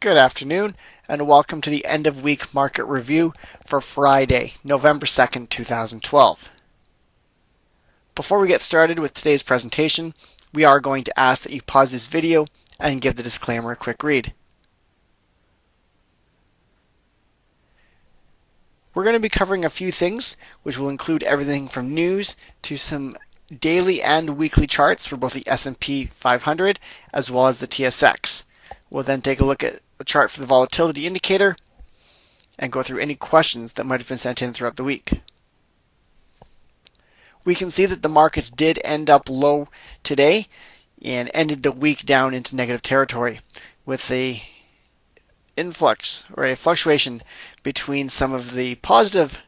Good afternoon, and welcome to the end of week market review for Friday, November 2nd, 2012. Before we get started with today's presentation, we are going to ask that you pause this video and give the disclaimer a quick read. We're going to be covering a few things, which will include everything from news to some daily and weekly charts for both the S&P 500 as well as the TSX. We'll then take a look at the chart for the volatility indicator and go through any questions that might have been sent in throughout the week. We can see that the markets did end up low today and ended the week down into negative territory with a influx or a fluctuation between some of the positive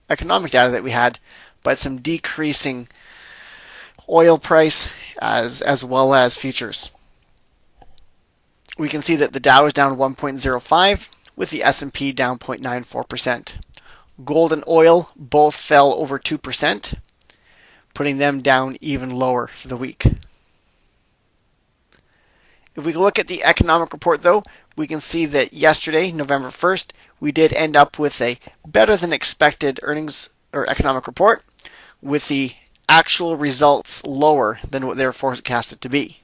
economic data that we had, but some decreasing oil price as well as futures. We can see that the Dow is down 1.05 with the S&P down 0.94%. Gold and oil both fell over 2%, putting them down even lower for the week. If we look at the economic report though, we can see that yesterday, November 1st, we did end up with a better than expected earnings or economic report with the actual results lower than what they were forecasted to be.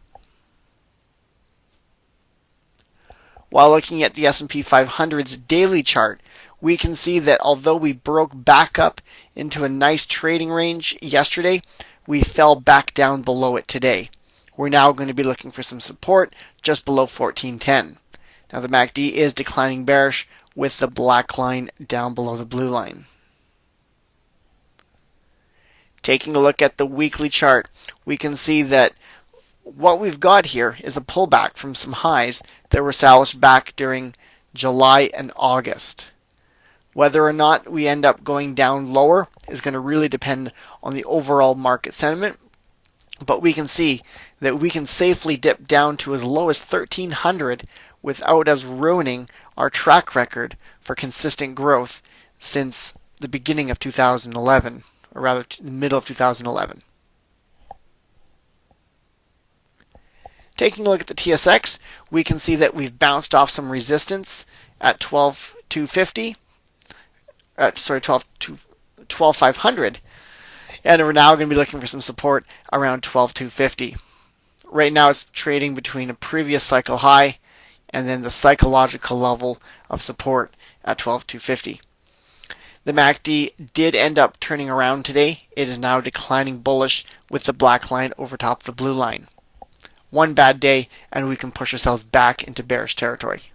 While looking at the S&P 500's daily chart, we can see that although we broke back up into a nice trading range yesterday, we fell back down below it today. We're now going to be looking for some support just below 1410. Now the MACD is declining bearish with the black line down below the blue line. Taking a look at the weekly chart, we can see that what we've got here is a pullback from some highs that were established back during July and August. Whether or not we end up going down lower is going to really depend on the overall market sentiment, but we can see that we can safely dip down to as low as 1300 without us ruining our track record for consistent growth since the beginning of 2011, or rather the middle of 2011. Taking a look at the TSX, we can see that we've bounced off some resistance at 12,500, and we're now going to be looking for some support around 12,250. Right now it's trading between a previous cycle high and then the psychological level of support at 12,250. The MACD did end up turning around today. It is now declining bullish with the black line over top of the blue line. One bad day and we can push ourselves back into bearish territory.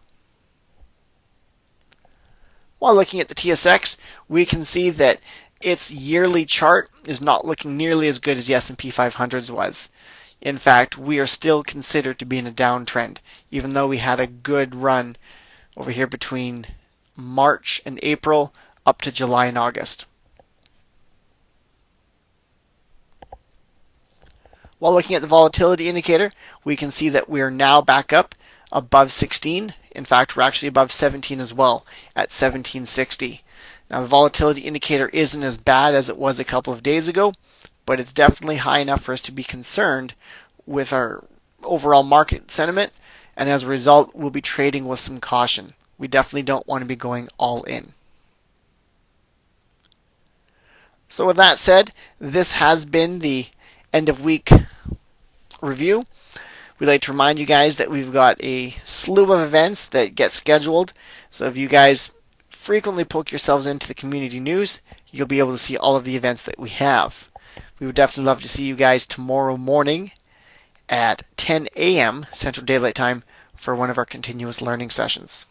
While looking at the TSX, we can see that its yearly chart is not looking nearly as good as the S&P 500's was. In fact, we are still considered to be in a downtrend, even though we had a good run over here between March and April up to July and August. While looking at the volatility indicator, we can see that we are now back up above 16. In fact, we're actually above 17 as well at 1760. Now the volatility indicator isn't as bad as it was a couple of days ago, but it's definitely high enough for us to be concerned with our overall market sentiment, and as a result, we'll be trading with some caution. We definitely don't want to be going all in. So with that said, this has been the end of week review. We'd like to remind you guys that we've got a slew of events that get scheduled. So if you guys frequently poke yourselves into the community news, you'll be able to see all of the events that we have. We would definitely love to see you guys tomorrow morning at 10 a.m. Central Daylight Time for one of our continuous learning sessions.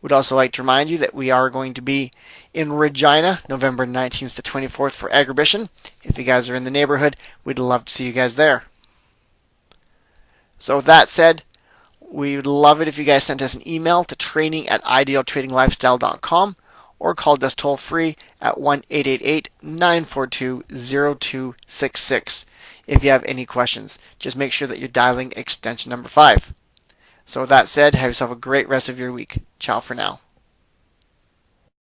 We'd also like to remind you that we are going to be in Regina, November 19th to 24th for Agribition. If you guys are in the neighborhood, we'd love to see you guys there. So with that said, we would love it if you guys sent us an email to training@idealtradinglifestyle.com or called us toll free at 1-888-942-0266 if you have any questions. Just make sure that you're dialing extension number 5. So with that said, have yourself a great rest of your week. Ciao for now.